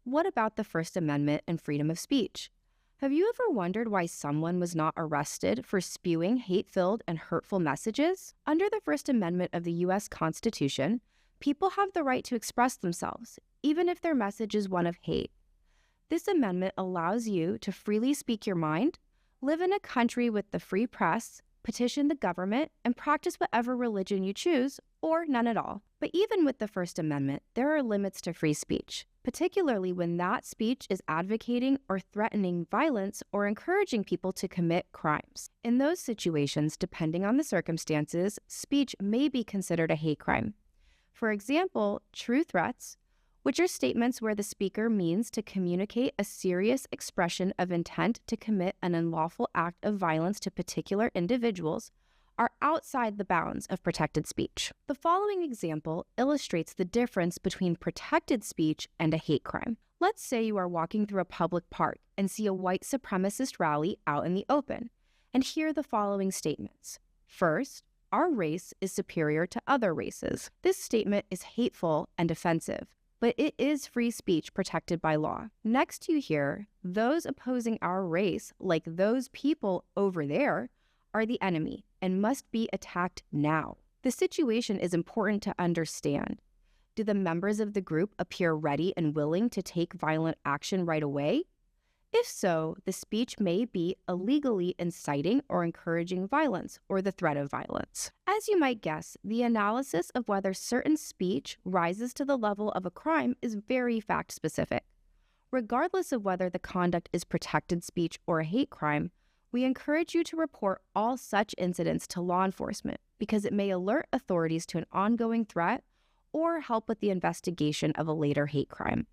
What about the First Amendment and freedom of speech? Have you ever wondered why someone was not arrested for spewing hate-filled and hurtful messages? Under the First Amendment of the U.S. Constitution, people have the right to express themselves, even if their message is one of hate. This amendment allows you to freely speak your mind, live in a country with the free press, petition the government, and practice whatever religion you choose, or none at all. But even with the First Amendment, there are limits to free speech, particularly when that speech is advocating or threatening violence or encouraging people to commit crimes. In those situations, depending on the circumstances, speech may be considered a hate crime. For example, true threats, which are statements where the speaker means to communicate a serious expression of intent to commit an unlawful act of violence to particular individuals, are outside the bounds of protected speech. The following example illustrates the difference between protected speech and a hate crime. Let's say you are walking through a public park and see a white supremacist rally out in the open, and hear the following statements. First, our race is superior to other races. This statement is hateful and offensive, but it is free speech protected by law. Next, you hear, those opposing our race, like those people over there, are the enemy and must be attacked now. The situation is important to understand. Do the members of the group appear ready and willing to take violent action right away? If so, the speech may be illegally inciting or encouraging violence or the threat of violence. As you might guess, the analysis of whether certain speech rises to the level of a crime is very fact-specific. Regardless of whether the conduct is protected speech or a hate crime, we encourage you to report all such incidents to law enforcement because it may alert authorities to an ongoing threat or help with the investigation of a later hate crime.